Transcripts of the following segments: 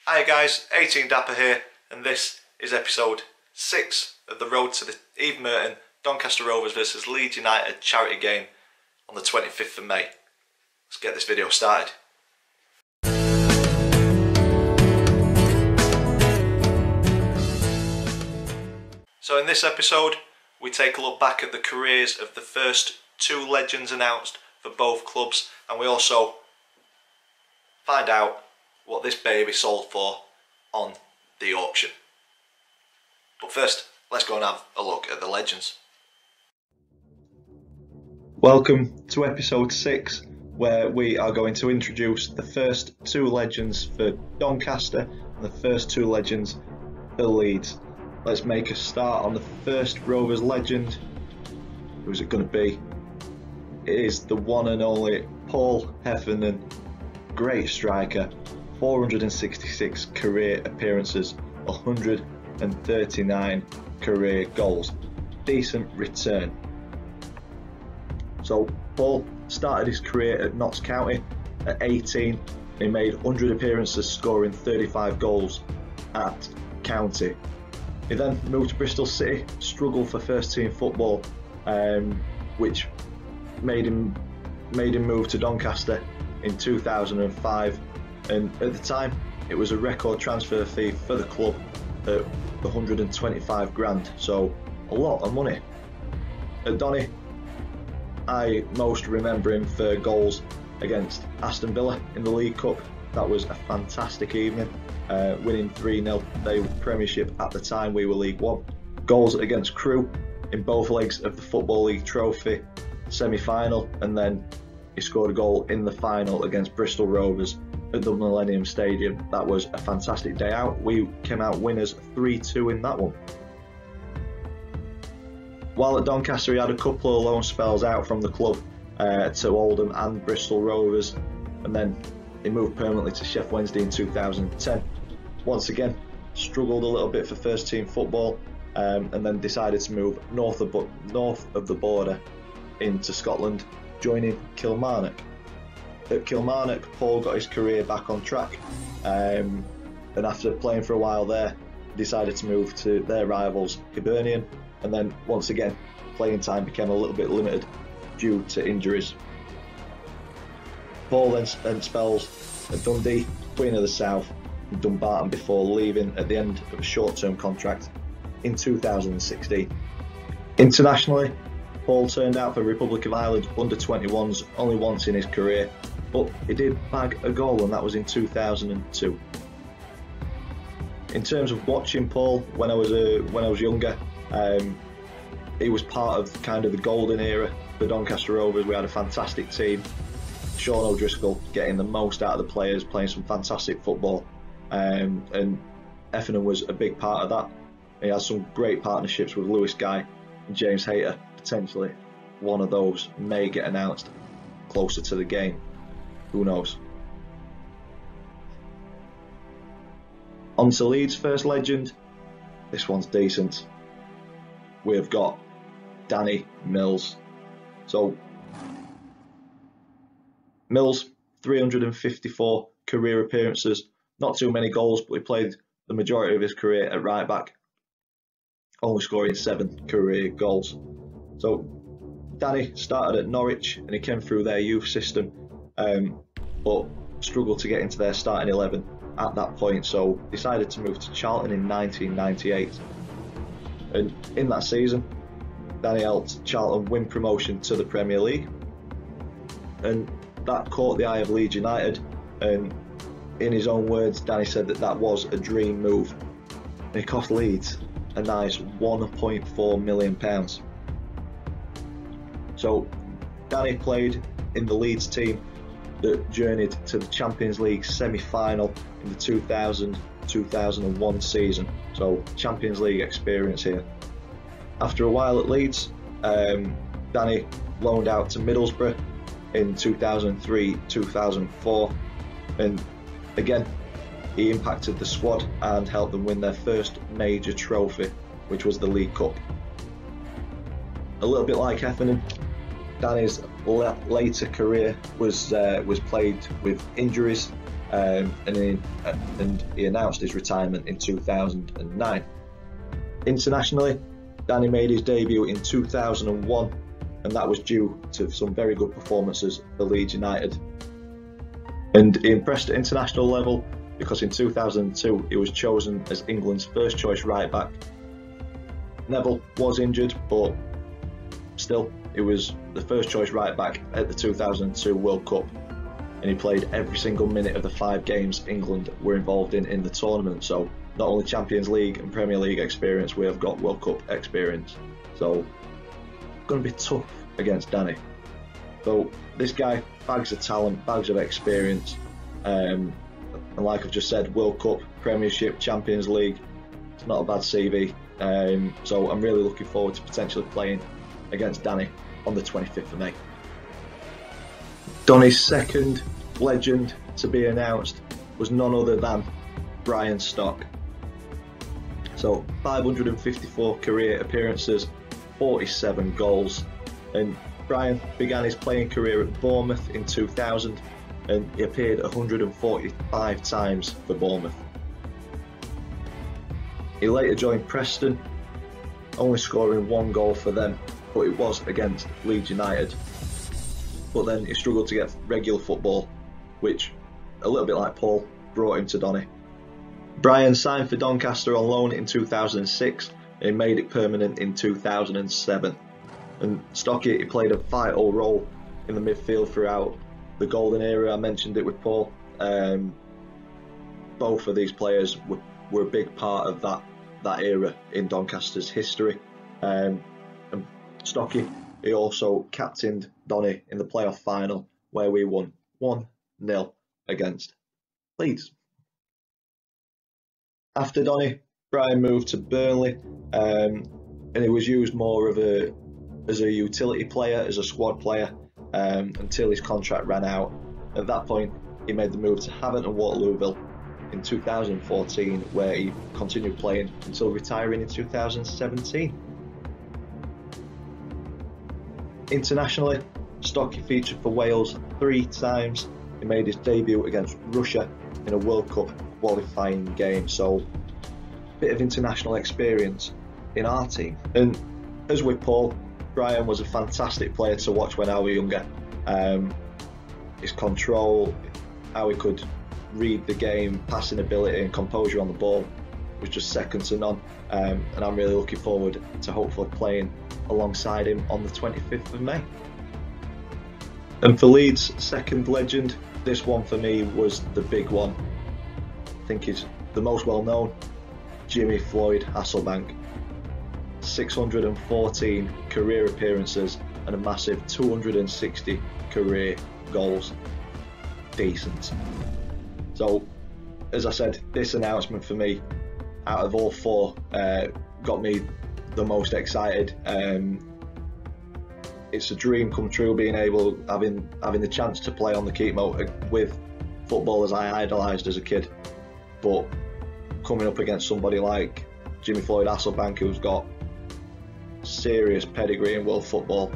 Hi guys, 18 Dapper here, and this is episode 6 of the road to the Eve Merton Doncaster Rovers vs Leeds United charity game on the 25th of May. Let's get this video started. So in this episode, we take a look back at the careers of the first two legends announced for both clubs, and we also find out what this baby sold for on the auction. But first, let's go and have a look at the legends. Welcome to episode 6, where we are going to introduce the first two legends for Doncaster and the first two legends for Leeds. Let's make a start on the first Rovers legend. Who's it going to be? It is the one and only Paul Heffernan, great striker. 466 career appearances, 139 career goals. Decent return. So Paul started his career at Notts County at 18. He made 100 appearances, scoring 35 goals at County. He then moved to Bristol City, struggled for first team football, which made him move to Doncaster in 2005. And at the time, it was a record transfer fee for the club at 125 grand, so a lot of money. At Donny, I most remember him for goals against Aston Villa in the League Cup. That was a fantastic evening, winning 3-0. They were Premiership at the time, we were League One. Goals against Crewe in both legs of the Football League Trophy semi-final, and then he scored a goal in the final against Bristol Rovers at the Millennium Stadium. That was a fantastic day out. We came out winners 3-2 in that one. While at Doncaster, he had a couple of loan spells out from the club to Oldham and Bristol Rovers, and then he moved permanently to Sheff Wednesday in 2010. Once again, struggled a little bit for first team football, and then decided to move north of the border into Scotland, joining Kilmarnock. At Kilmarnock, Paul got his career back on track, and after playing for a while there, decided to move to their rivals Hibernian, and then once again playing time became a little bit limited due to injuries. Paul then spent spells at Dundee, Queen of the South and Dumbarton before leaving at the end of a short-term contract in 2016. Internationally, Paul turned out for Republic of Ireland under-21s only once in his career, but he did bag a goal, and that was in 2002. In terms of watching Paul when I was younger, he was part of kind of the golden era for Doncaster Rovers. We had a fantastic team. Sean O'Driscoll getting the most out of the players, playing some fantastic football, and Heffernan was a big part of that. He had some great partnerships with Lewis Guy and James Hayter. Potentially one of those may get announced closer to the game. Who knows? On to Leeds' first legend. This one's decent. We've got Danny Mills. So Mills, 354 career appearances, not too many goals, but he played the majority of his career at right back, only scoring 7 career goals. So Danny started at Norwich and he came through their youth system, but struggled to get into their starting 11 at that point, so decided to move to Charlton in 1998. And in that season, Danny helped Charlton win promotion to the Premier League, and that caught the eye of Leeds United, and in his own words, Danny said that was a dream move. And it cost Leeds a nice £1.4 million. So Danny played in the Leeds team that journeyed to the Champions League semi-final in the 2000-2001 season. So Champions League experience here. After a while at Leeds, Danny loaned out to Middlesbrough in 2003-2004, and again he impacted the squad and helped them win their first major trophy, which was the League Cup. A little bit like Heffernan, Danny's later career was played with injuries, and he announced his retirement in 2009. Internationally, Danny made his debut in 2001, and that was due to some very good performances for Leeds United. And he impressed at international level because in 2002 he was chosen as England's first choice right back. Neville was injured, but still, he was the first choice right back at the 2002 World Cup, and he played every single minute of the 5 games England were involved in the tournament. So not only Champions League and Premier League experience, we have got World Cup experience. So going to be tough against Danny. So this guy, bags of talent, bags of experience, and like I've just said, World Cup, Premiership, Champions League, it's not a bad CV. So I'm really looking forward to potentially playing against Danny on the 25th of May. Donny's second legend to be announced was none other than Brian Stock. So 554 career appearances, 47 goals, and Brian began his playing career at Bournemouth in 2000, and he appeared 145 times for Bournemouth. He later joined Preston, only scoring 1 goal for them, but it was against Leeds United. But then he struggled to get regular football, which, a little bit like Paul, brought him to Donny. Brian signed for Doncaster on loan in 2006 and he made it permanent in 2007. And Stocky, he played a vital role in the midfield throughout the golden era. I mentioned it with Paul. Both of these players were a big part of that era in Doncaster's history. And Stocky, he also captained Donny in the playoff final where we won 1-0 against Leeds. After Donny, Brian moved to Burnley, and he was used more as a utility player, as a squad player, until his contract ran out. At that point, he made the move to Havant and Waterlooville in 2014, where he continued playing until retiring in 2017. Internationally, Stocky featured for Wales 3 times. He made his debut against Russia in a World Cup qualifying game, so a bit of international experience in our team. And as with Paul, Brian was a fantastic player to watch when I was younger. His control, how he could read the game, passing ability and composure on the ball was just second to none, and I'm really looking forward to hopefully playing alongside him on the 25th of May. And for Leeds' second legend, this one for me was the big one. I think he's the most well known, Jimmy Floyd Hasselbaink. 614 career appearances and a massive 260 career goals. Decent. So, as I said, this announcement for me, out of all 4, got me the most excited. It's a dream come true being able, having the chance to play on the Keepmoat with footballers I idolised as a kid, but coming up against somebody like Jimmy Floyd Hasselbaink, who's got serious pedigree in world football.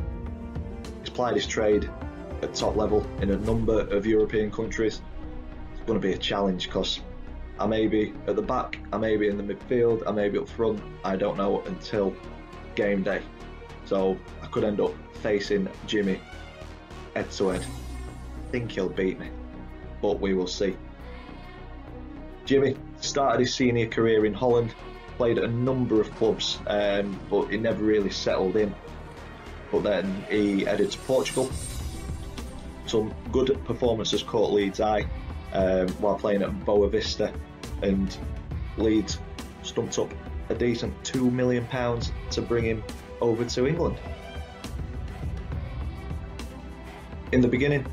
He's plied his trade at top level in a number of European countries. It's going to be a challenge because I may be at the back, I may be in the midfield, I may be up front, I don't know until game day. So I could end up facing Jimmy head to head. I think he'll beat me, but we will see. Jimmy started his senior career in Holland, played at a number of clubs, but he never really settled in. But then he headed to Portugal. Some good performances caught Leeds' eye while playing at Boa Vista, and Leeds stumped up a decent £2 million to bring him over to England. In the beginning,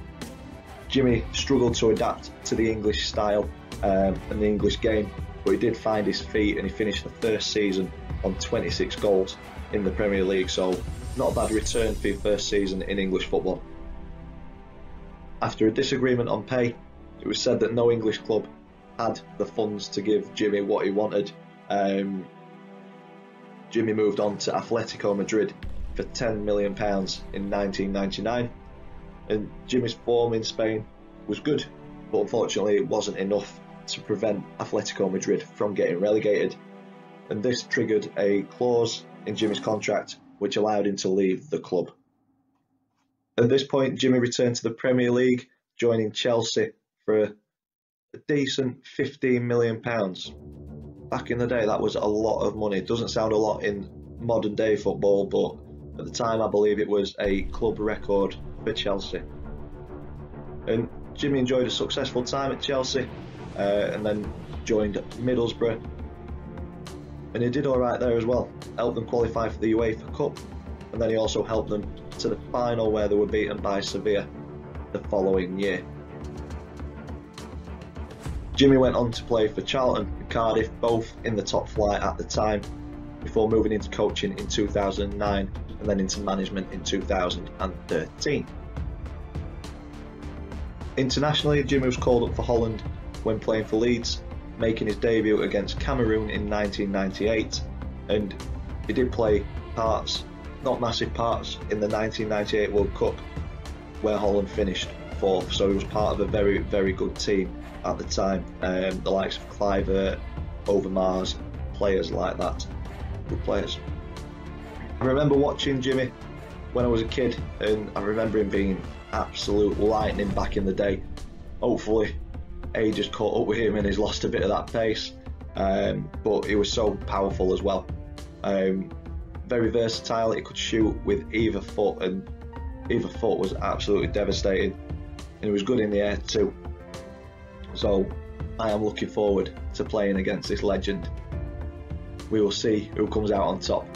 Jimmy struggled to adapt to the English style and the English game, but he did find his feet and he finished the first season on 26 goals in the Premier League, so not a bad return for your first season in English football. After a disagreement on pay, it was said that no English club had the funds to give Jimmy what he wanted. Jimmy moved on to Atletico Madrid for £10 million in 1999, and Jimmy's form in Spain was good, but unfortunately it wasn't enough to prevent Atletico Madrid from getting relegated, and this triggered a clause in Jimmy's contract which allowed him to leave the club. At this point, Jimmy returned to the Premier League, joining Chelsea for a decent £15 million. Back in the day, that was a lot of money. It doesn't sound a lot in modern day football, but at the time I believe it was a club record for Chelsea. And Jimmy enjoyed a successful time at Chelsea and then joined Middlesbrough, and he did alright there as well. Helped them qualify for the UEFA Cup, and then he also helped them to the final where they were beaten by Sevilla the following year. Jimmy went on to play for Charlton and Cardiff, both in the top flight at the time, before moving into coaching in 2009 and then into management in 2013. Internationally, Jimmy was called up for Holland when playing for Leeds, making his debut against Cameroon in 1998, and he did play parts, not massive parts, in the 1998 World Cup where Holland finished fourth, so he was part of a very, very good team at the time, the likes of Kluivert, Overmars, players like that, good players. I remember watching Jimmy when I was a kid, and I remember him being absolute lightning back in the day. Hopefully age has caught up with him and he's lost a bit of that pace, but he was so powerful as well. Very versatile. He could shoot with either foot, and either foot was absolutely devastating, and he was good in the air too. So I am looking forward to playing against this legend. We will see who comes out on top.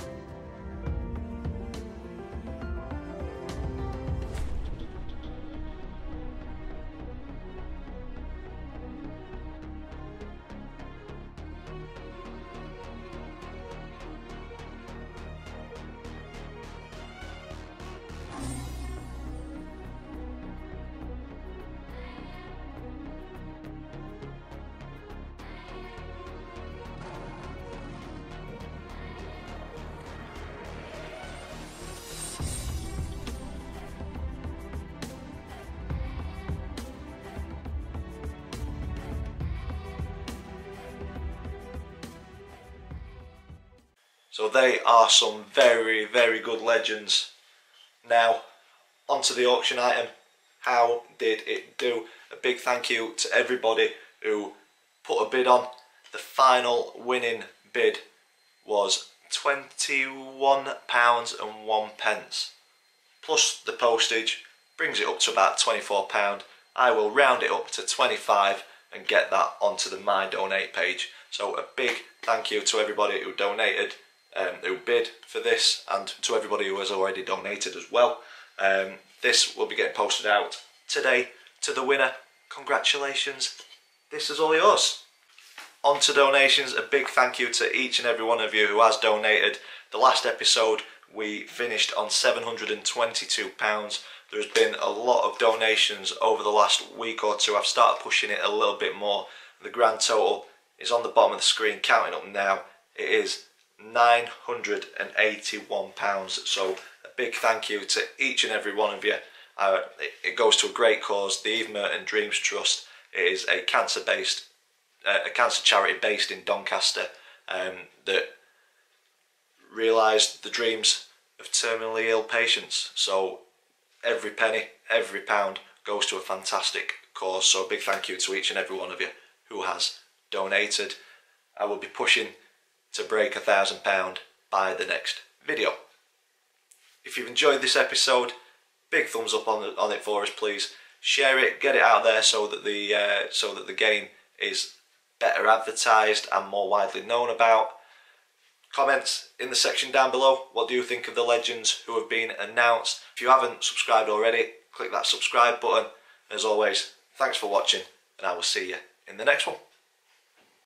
So they are some very, very good legends. Now, onto the auction item. How did it do? A big thank you to everybody who put a bid on. The final winning bid was £21.01. Plus the postage brings it up to about £24. I will round it up to 25 and get that onto the My Donate page. So a big thank you to everybody who donated, who bid for this, and to everybody who has already donated as well. This will be getting posted out today to the winner. Congratulations, this is all yours. On to donations. A big thank you to each and every one of you who has donated. The last episode we finished on £722. There's been a lot of donations over the last week or two. I've started pushing it a little bit more. The grand total is on the bottom of the screen, counting up now. It is £981. So a big thank you to each and every one of you. It goes to a great cause, the Eve Merton Dreams Trust. It is a cancer charity based in Doncaster that realised the dreams of terminally ill patients. So every penny, every pound goes to a fantastic cause. So a big thank you to each and every one of you who has donated. I will be pushing to break £1,000 by the next video. If you've enjoyed this episode, big thumbs up on it for us, please. Share it, get it out there so that the game is better advertised and more widely known about. Comments in the section down below. What do you think of the legends who have been announced? If you haven't subscribed already, click that subscribe button. As always, thanks for watching, and I will see you in the next one.